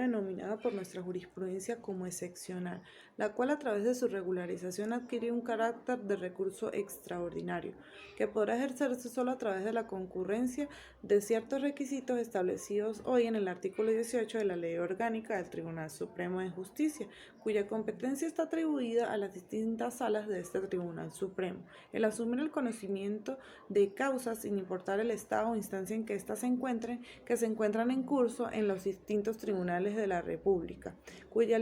denominada por nuestra jurisprudencia como excepcional, la cual a través de su regularización adquiere un carácter de recurso extraordinario, que podrá ejercerse solo a través de la concurrencia de ciertos requisitos establecidos hoy en el artículo 18 de la Ley Orgánica del Tribunal Supremo de Justicia, cuya competencia está atribuida a las distintas salas de este Tribunal Supremo. El asumir el conocimiento de causas sin importar el estado o instancia en que éstas se encuentren, que se encuentran en curso en los distintos tribunales de la República, cuya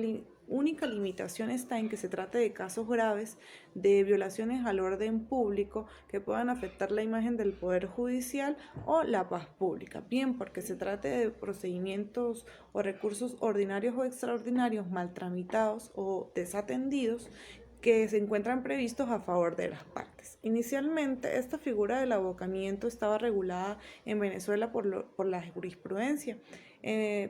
única limitación está en que se trate de casos graves de violaciones al orden público que puedan afectar la imagen del Poder Judicial o la paz pública, bien porque se trate de procedimientos o recursos ordinarios o extraordinarios mal tramitados o desatendidos que se encuentran previstos a favor de las partes. Inicialmente, esta figura del abocamiento estaba regulada en Venezuela por la jurisprudencia,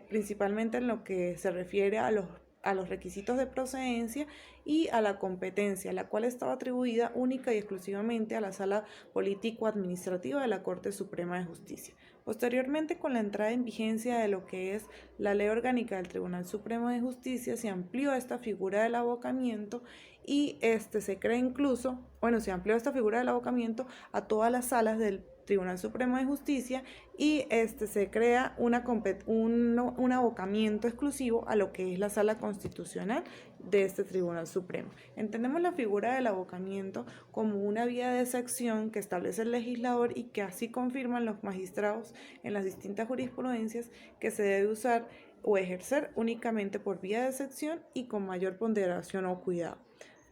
principalmente en lo que se refiere a los requisitos de procedencia y a la competencia, la cual estaba atribuida única y exclusivamente a la Sala Político-Administrativa de la Corte Suprema de Justicia. Posteriormente, con la entrada en vigencia de lo que es la Ley Orgánica del Tribunal Supremo de Justicia, se amplió esta figura del abocamiento y se amplió esta figura del abocamiento a todas las salas del Tribunal Supremo de Justicia y se crea un abocamiento exclusivo a lo que es la Sala Constitucional de este Tribunal Supremo. Entendemos la figura del abocamiento como una vía de excepción que establece el legislador y que así confirman los magistrados en las distintas jurisprudencias que se debe usar o ejercer únicamente por vía de excepción y con mayor ponderación o cuidado.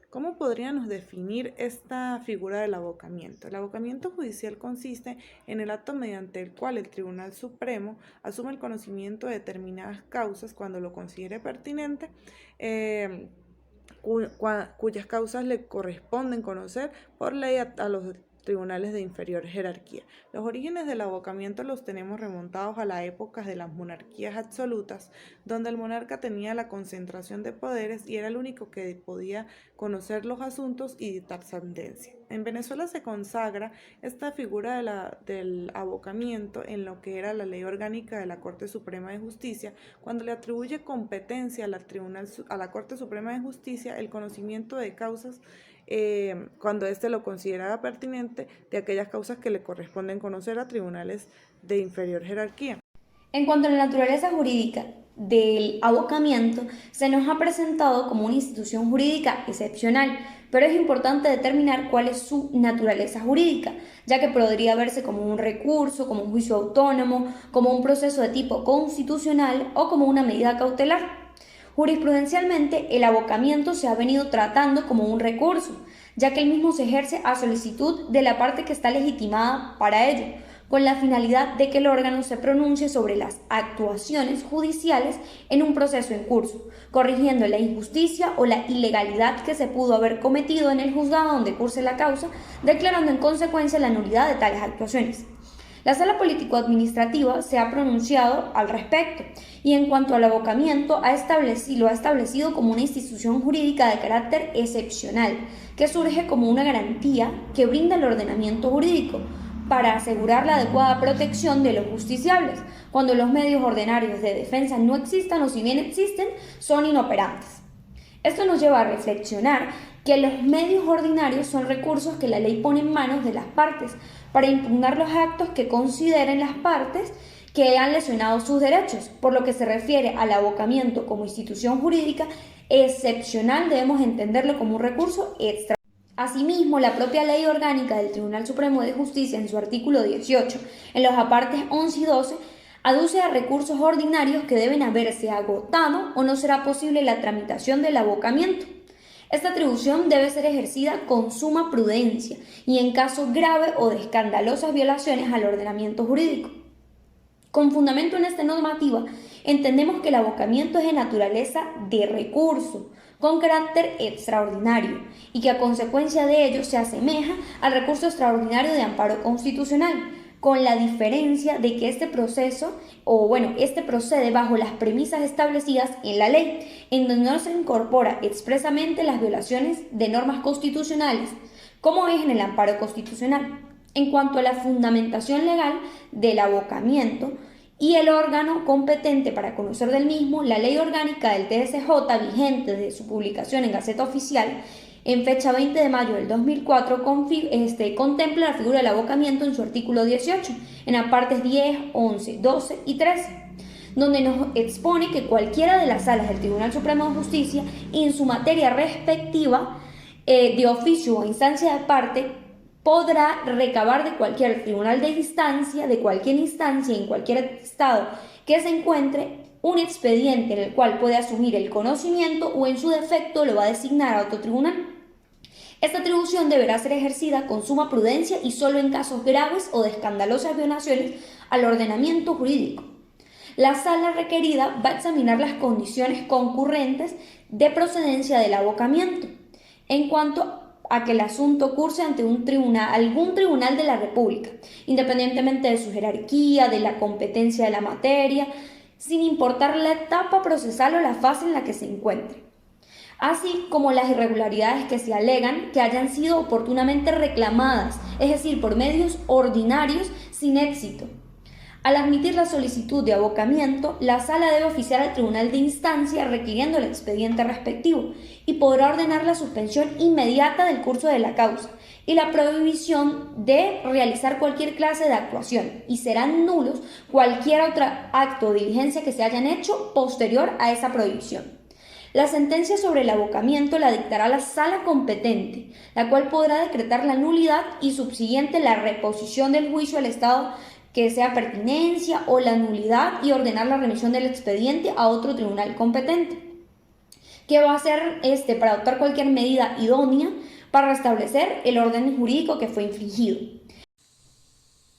¿Cómo podríamos definir esta figura del abocamiento? El abocamiento judicial consiste en el acto mediante el cual el Tribunal Supremo asume el conocimiento de determinadas causas cuando lo considere pertinente, cuyas causas le corresponden conocer por ley a los tribunales de inferior jerarquía. Los orígenes del abocamiento los tenemos remontados a la época de las monarquías absolutas, donde el monarca tenía la concentración de poderes y era el único que podía conocer los asuntos y dictar sentencia. En Venezuela se consagra esta figura del abocamiento en lo que era la Ley Orgánica de la Corte Suprema de Justicia, cuando le atribuye competencia a la Corte Suprema de Justicia el conocimiento de causas cuando éste lo consideraba pertinente de aquellas causas que le corresponden conocer a tribunales de inferior jerarquía. En cuanto a la naturaleza jurídica del abocamiento, se nos ha presentado como una institución jurídica excepcional, pero es importante determinar cuál es su naturaleza jurídica, ya que podría verse como un recurso, como un juicio autónomo, como un proceso de tipo constitucional o como una medida cautelar. Jurisprudencialmente, el abocamiento se ha venido tratando como un recurso, ya que el mismo se ejerce a solicitud de la parte que está legitimada para ello, con la finalidad de que el órgano se pronuncie sobre las actuaciones judiciales en un proceso en curso, corrigiendo la injusticia o la ilegalidad que se pudo haber cometido en el juzgado donde curse la causa, declarando en consecuencia la nulidad de tales actuaciones. La Sala Político-Administrativa se ha pronunciado al respecto y en cuanto al abocamiento lo ha establecido como una institución jurídica de carácter excepcional que surge como una garantía que brinda el ordenamiento jurídico para asegurar la adecuada protección de los justiciables cuando los medios ordinarios de defensa no existan o si bien existen son inoperantes. Esto nos lleva a reflexionar que los medios ordinarios son recursos que la ley pone en manos de las partes para impugnar los actos que consideren las partes que han lesionado sus derechos. Por lo que se refiere al abocamiento como institución jurídica excepcional, debemos entenderlo como un recurso extra. Asimismo, la propia Ley Orgánica del Tribunal Supremo de Justicia, en su artículo 18, en los apartes 11 y 12, aduce a recursos ordinarios que deben haberse agotado o no será posible la tramitación del abocamiento. Esta atribución debe ser ejercida con suma prudencia y en caso grave o de escandalosas violaciones al ordenamiento jurídico. Con fundamento en esta normativa, entendemos que el abocamiento es de naturaleza de recurso, con carácter extraordinario, y que a consecuencia de ello se asemeja al recurso extraordinario de amparo constitucional, con la diferencia de que este procede bajo las premisas establecidas en la ley, en donde no se incorpora expresamente las violaciones de normas constitucionales, como es en el amparo constitucional. En cuanto a la fundamentación legal del abocamiento, y el órgano competente para conocer del mismo, la ley orgánica del TSJ vigente de su publicación en Gaceta Oficial en fecha 20 de mayo del 2004 contempla la figura del abocamiento en su artículo 18, en las partes 10, 11, 12 y 13, donde nos expone que cualquiera de las salas del Tribunal Supremo de Justicia, en su materia respectiva, de oficio o instancia de parte, podrá recabar de cualquier tribunal de cualquier instancia, en cualquier estado que se encuentre, un expediente en el cual puede asumir el conocimiento o en su defecto lo va a designar a otro tribunal. Esta atribución deberá ser ejercida con suma prudencia y solo en casos graves o de escandalosas violaciones al ordenamiento jurídico. La sala requerida va a examinar las condiciones concurrentes de procedencia del abocamiento en cuanto a que el asunto curse ante algún tribunal de la República, independientemente de su jerarquía, de la competencia de la materia, sin importar la etapa procesal o la fase en la que se encuentre, así como las irregularidades que se alegan que hayan sido oportunamente reclamadas, es decir, por medios ordinarios sin éxito. Al admitir la solicitud de abocamiento, la sala debe oficiar al tribunal de instancia requiriendo el expediente respectivo y podrá ordenar la suspensión inmediata del curso de la causa y la prohibición de realizar cualquier clase de actuación, y serán nulos cualquier otro acto o diligencia que se hayan hecho posterior a esa prohibición. La sentencia sobre el abocamiento la dictará la sala competente, la cual podrá decretar la nulidad y subsiguiente la reposición del juicio al estado que sea pertinencia o la nulidad, y ordenar la remisión del expediente a otro tribunal competente, que va a hacer para adoptar cualquier medida idónea para restablecer el orden jurídico que fue infringido.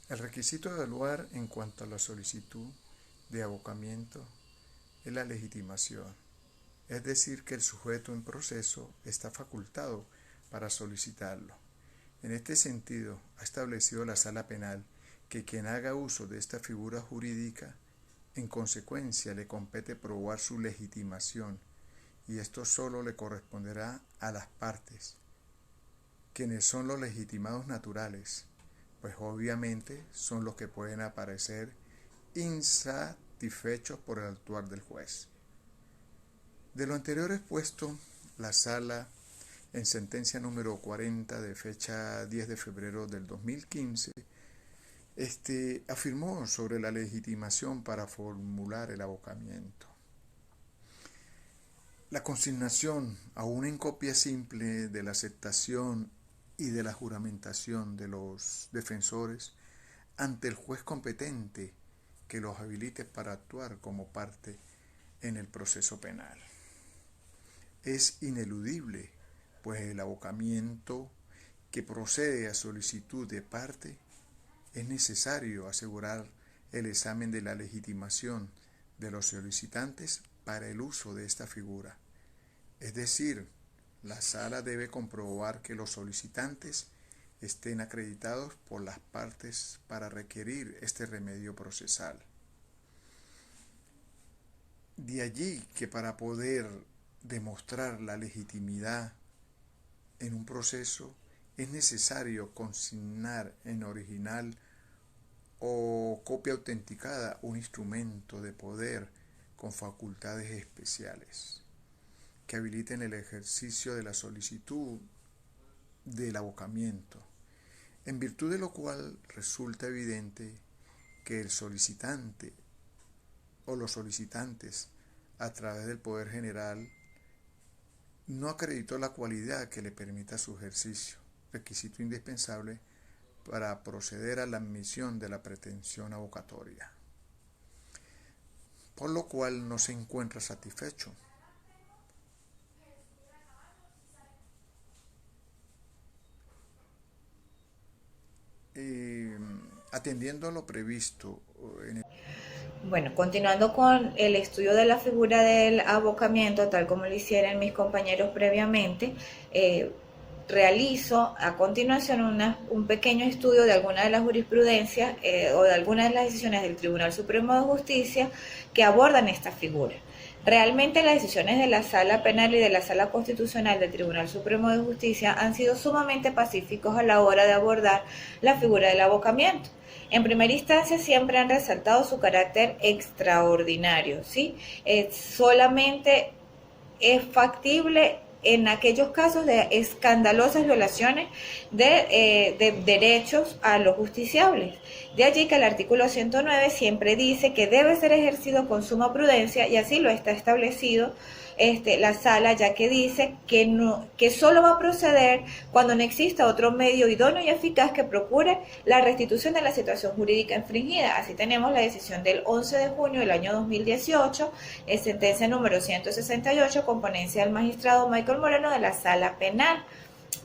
El requisito a evaluar en cuanto a la solicitud de abocamiento es la legitimación, es decir, que el sujeto en proceso está facultado para solicitarlo. En este sentido, ha establecido la Sala Penal que quien haga uso de esta figura jurídica, en consecuencia le compete probar su legitimación, y esto solo le corresponderá a las partes, quienes son los legitimados naturales, pues obviamente son los que pueden aparecer insatisfechos por el actuar del juez. De lo anterior expuesto, la Sala, en sentencia número 40 de fecha 10 de febrero del 2015, afirmó sobre la legitimación para formular el abocamiento. La consignación, aún en copia simple, de la aceptación y de la juramentación de los defensores ante el juez competente que los habilite para actuar como parte en el proceso penal. Es ineludible, pues el abocamiento que procede a solicitud de parte es necesario asegurar el examen de la legitimación de los solicitantes para el uso de esta figura. Es decir, la sala debe comprobar que los solicitantes estén acreditados por las partes para requerir este remedio procesal. De allí que para poder demostrar la legitimidad en un proceso es necesario consignar en original o copia autenticada un instrumento de poder con facultades especiales que habiliten el ejercicio de la solicitud del abocamiento, en virtud de lo cual resulta evidente que el solicitante o los solicitantes, a través del Poder General, no acreditó la cualidad que le permita su ejercicio, requisito indispensable para proceder a la admisión de la pretensión abocatoria, por lo cual no se encuentra satisfecho. Atendiendo a lo previsto en el... Bueno, continuando con el estudio de la figura del abocamiento, tal como lo hicieron mis compañeros previamente, realizo a continuación un pequeño estudio de alguna de las jurisprudencias o de algunas de las decisiones del Tribunal Supremo de Justicia que abordan esta figura. Realmente las decisiones de la Sala Penal y de la Sala Constitucional del Tribunal Supremo de Justicia han sido sumamente pacíficos a la hora de abordar la figura del abocamiento. En primera instancia siempre han resaltado su carácter extraordinario, ¿sí? Solamente es factible en aquellos casos de escandalosas violaciones de derechos a los justiciables. De allí que el artículo 109 siempre dice que debe ser ejercido con suma prudencia, y así lo está establecido la sala, ya que dice que solo va a proceder cuando no exista otro medio idóneo y eficaz que procure la restitución de la situación jurídica infringida. Así tenemos la decisión del 11 de junio del año 2018, sentencia número 168, con ponencia del magistrado Michael Moreno de la Sala Penal.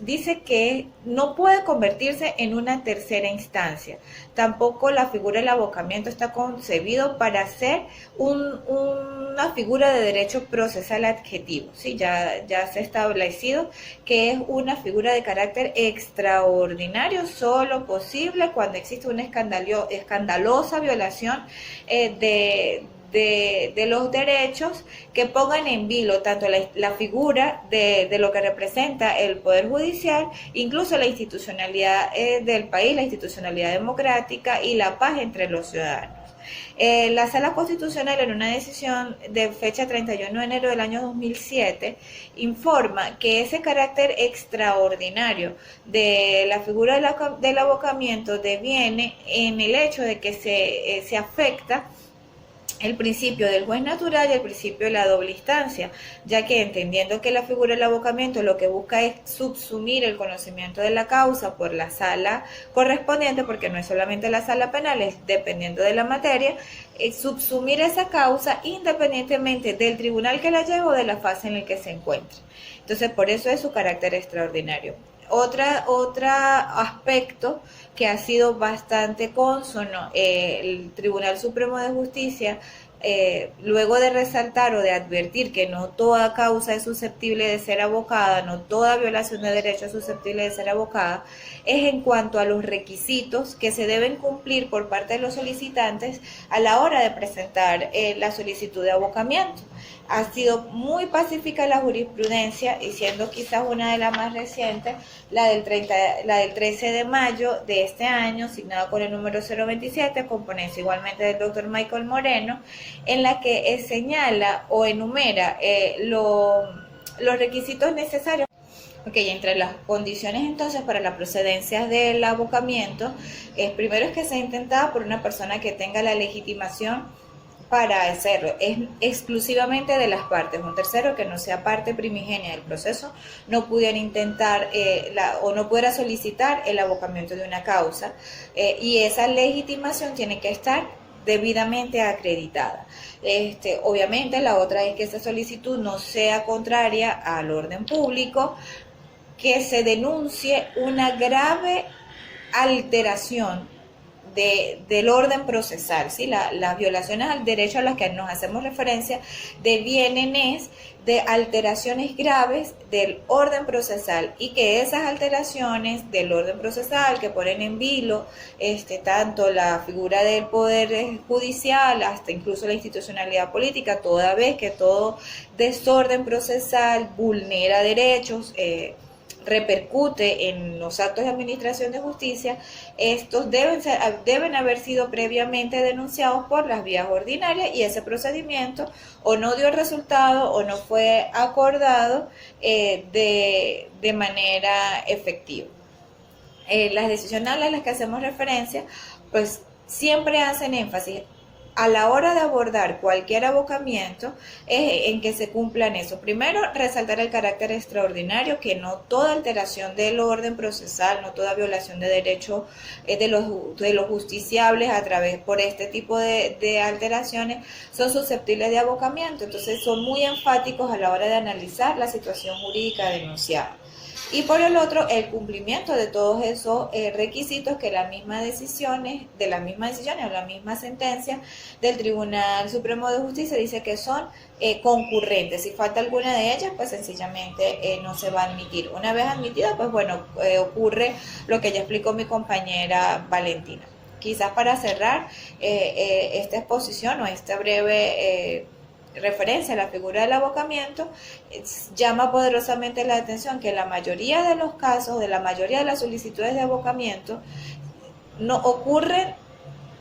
Dice que no puede convertirse en una tercera instancia. Tampoco la figura del abocamiento está concebido para ser una figura de derecho procesal adjetivo. ¿Sí? Ya se ha establecido que es una figura de carácter extraordinario, solo posible cuando existe una escandalosa violación de los derechos que pongan en vilo tanto la figura de lo que representa el Poder Judicial, incluso la institucionalidad del país, la institucionalidad democrática y la paz entre los ciudadanos. La Sala Constitucional, en una decisión de fecha 31 de enero del año 2007, informa que ese carácter extraordinario de la figura del abocamiento deviene en el hecho de que se afecta el principio del juez natural y el principio de la doble instancia, ya que entendiendo que la figura del abocamiento lo que busca es subsumir el conocimiento de la causa por la sala correspondiente, porque no es solamente la sala penal, es dependiendo de la materia, subsumir esa causa independientemente del tribunal que la lleva o de la fase en la que se encuentre. Entonces, por eso es su carácter extraordinario. Otro aspecto que ha sido bastante cónsono, el Tribunal Supremo de Justicia, luego de resaltar o de advertir que no toda causa es susceptible de ser abocada, no toda violación de derecho es susceptible de ser abocada, es en cuanto a los requisitos que se deben cumplir por parte de los solicitantes a la hora de presentar la solicitud de abocamiento. Ha sido muy pacífica la jurisprudencia, y siendo quizás una de las más recientes, la del 13 de mayo de este año, signada con el número 027, con ponencia igualmente del doctor Michael Moreno, en la que señala o enumera los requisitos necesarios. Entre las condiciones entonces para la procedencia del abocamiento, primero es que sea intentada por una persona que tenga la legitimación para hacerlo, es exclusivamente de las partes. Un tercero que no sea parte primigenia del proceso no pudiera intentar o no pudiera solicitar el abocamiento de una causa, y esa legitimación tiene que estar debidamente acreditada. Obviamente la otra es que esa solicitud no sea contraria al orden público, que se denuncie una grave alteración del orden procesal, ¿sí? Las violaciones al derecho a las que nos hacemos referencia devienen de alteraciones graves del orden procesal, y que esas alteraciones del orden procesal que ponen en vilo tanto la figura del Poder Judicial hasta incluso la institucionalidad política, toda vez que todo desorden procesal vulnera derechos, repercute en los actos de administración de justicia, estos deben haber sido previamente denunciados por las vías ordinarias, y ese procedimiento o no dio resultado o no fue acordado de manera efectiva. Las decisiones a las que hacemos referencia, pues siempre hacen énfasis a la hora de abordar cualquier abocamiento en que se cumplan eso. Primero, resaltar el carácter extraordinario, que no toda alteración del orden procesal, no toda violación de derechos de los justiciables por este tipo de alteraciones son susceptibles de abocamiento. Entonces son muy enfáticos a la hora de analizar la situación jurídica denunciada. y por el otro el cumplimiento de todos esos requisitos que las mismas decisiones o la misma sentencia del Tribunal Supremo de Justicia dice que son concurrentes. Si falta alguna de ellas, pues sencillamente no se va a admitir. Una vez admitida, pues bueno, ocurre lo que ya explicó mi compañera Valentina. Quizás para cerrar esta exposición o esta breve referencia a la figura del abocamiento, llama poderosamente la atención que la mayoría de los casos, de la mayoría de las solicitudes de abocamiento, no ocurren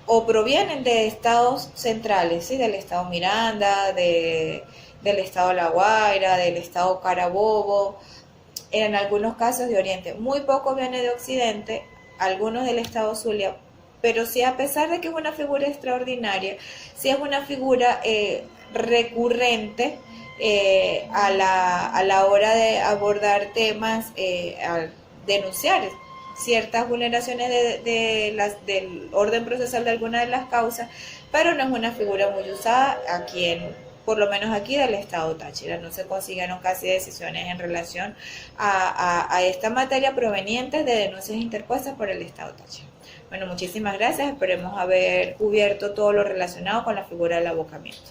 o provienen de estados centrales, ¿sí? Del estado Miranda, del estado La Guaira, del estado Carabobo, en algunos casos de Oriente. Muy poco viene de Occidente, algunos del estado Zulia, pero sí, a pesar de que es una figura extraordinaria, sí es una figura recurrente a la hora de abordar temas, al denunciar ciertas vulneraciones del orden procesal de alguna de las causas, pero no es una figura muy usada aquí por lo menos aquí del estado Táchira. No se consiguieron casi decisiones en relación a esta materia provenientes de denuncias interpuestas por el estado Táchira. Bueno, muchísimas gracias. Esperemos haber cubierto todo lo relacionado con la figura del abocamiento.